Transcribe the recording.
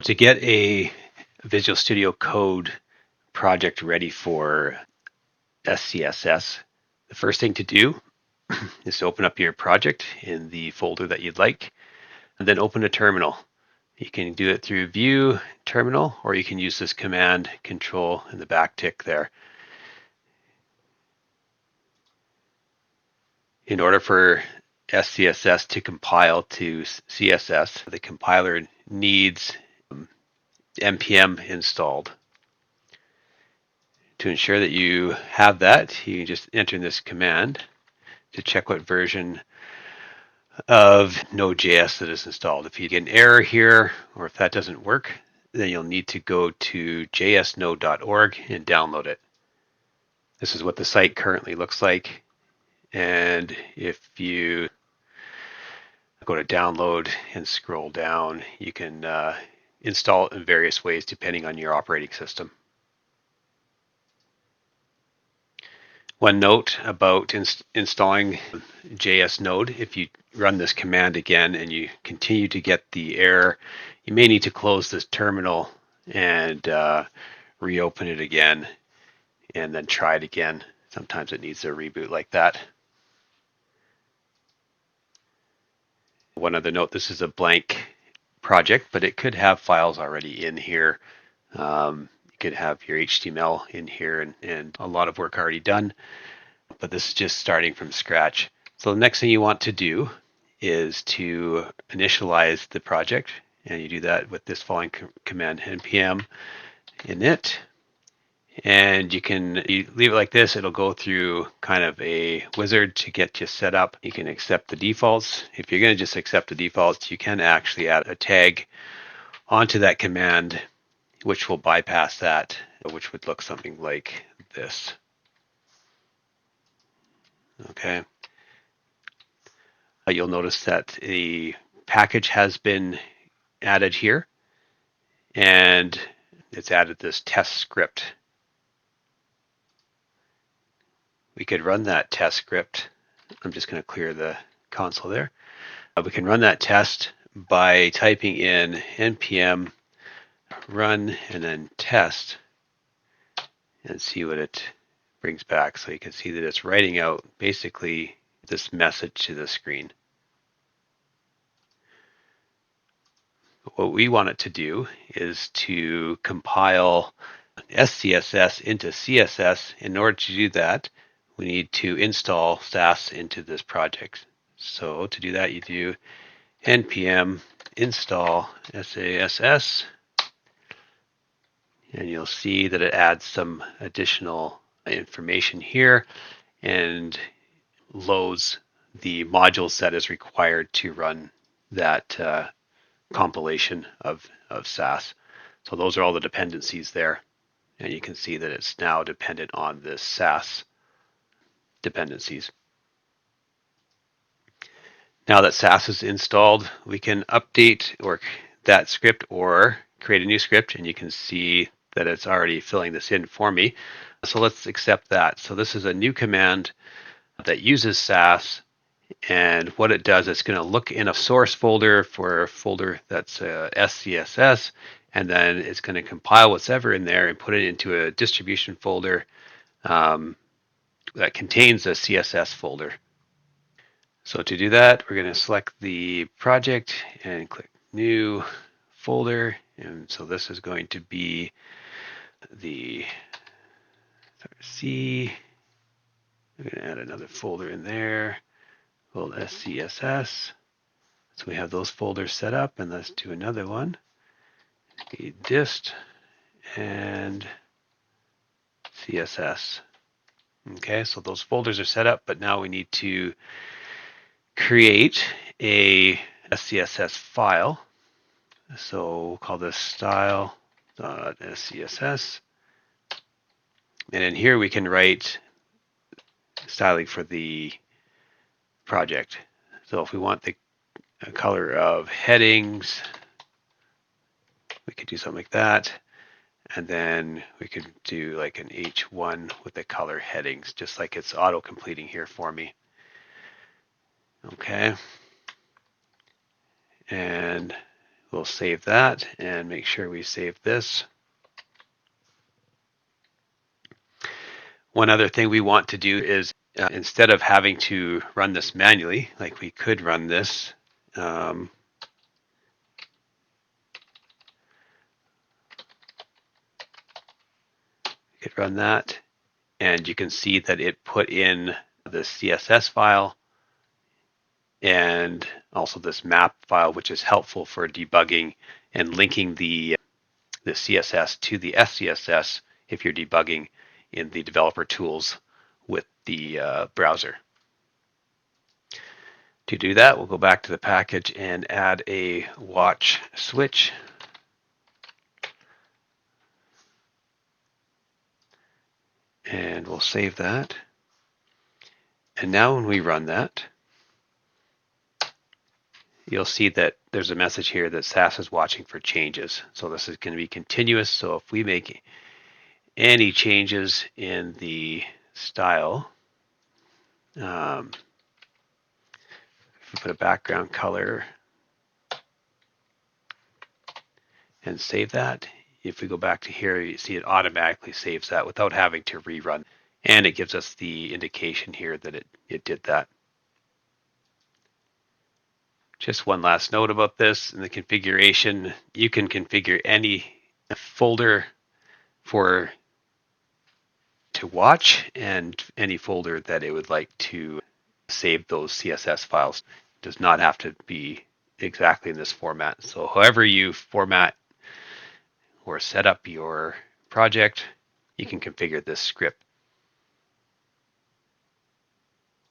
To get a Visual Studio Code project ready for SCSS, the first thing to do is to open up your project in the folder that you'd like, and then open a terminal. You can do it through View Terminal, or you can use this Command Control in the back tick there. In order for SCSS to compile to CSS, the compiler needs npm installed. To ensure that you have that, you can just enter in this command to check what version of Node.js that is installed. If you get an error here, or if that doesn't work, then you'll need to go to jsnode.org and download it. This is what the site currently looks like. And if you go to download and scroll down, you can install it in various ways depending on your operating system. One note about installing JS Node: if you run this command again and you continue to get the error, you may need to close this terminal and reopen it again and then try it again. Sometimes it needs a reboot like that. One other note, this is a blank project, but it could have files already in here. You could have your HTML in here and a lot of work already done, but this is just starting from scratch. So the next thing you want to do is to initialize the project, and you do that with this following command: npm init. And you leave it like this. It'll go through kind of a wizard to get you set up. You can accept the defaults. If you're going to just accept the defaults, you can actually add a tag onto that command, which will bypass that, which would look something like this. Okay. You'll notice that the package has been added here, and it's added this test script. We could run that test script. I'm just going to clear the console there. We can run that test by typing in npm run and then test and see what it brings back. So you can see that it's writing out basically this message to the screen. What we want it to do is to compile SCSS into CSS. In order to do that, we need to install Sass into this project. So to do that, you do npm install SASS, and you'll see that it adds some additional information here and loads the modules that is required to run that compilation of Sass. So those are all the dependencies there, and you can see that it's now dependent on this Sass dependencies. Now that Sass is installed, we can update or that script or create a new script, and you can see that it's already filling this in for me. So let's accept that. So this is a new command that uses Sass, and what it does, it's going to look in a source folder for a folder that's SCSS, and then it's going to compile what's ever in there and put it into a distribution folder that contains a CSS folder. So to do that, we're going to select the project and click new folder. And so this is going to be the C. We're going to add another folder in there called SCSS. So we have those folders set up, and let's do another one. Dist and CSS. Okay, so those folders are set up, but now we need to create a SCSS file. So we'll call this style.scss. And in here we can write styling for the project. So if we want the color of headings, we could do something like that. And then we could do like an H1 with the color headings, just like it's auto-completing here for me. Okay. And We'll save that and make sure we save this. One other thing we want to do is instead of having to run this manually, like we could run this, could run that, and you can see that it put in the CSS file and also this map file, which is helpful for debugging and linking the CSS to the SCSS if you're debugging in the developer tools with the browser. To do that, we'll go back to the package and add a watch switch. And we'll save that. And now when we run that, you'll see that there's a message here that Sass is watching for changes. So this is going to be continuous. So if we make any changes in the style, if we put a background color and save that, if we go back to here, you see it automatically saves that without having to rerun. And it gives us the indication here that it did that. Just one last note about this. In the configuration, you can configure any folder to watch and any folder that it would like to save those CSS files. It does not have to be exactly in this format. So however you format or set up your project, you can configure this script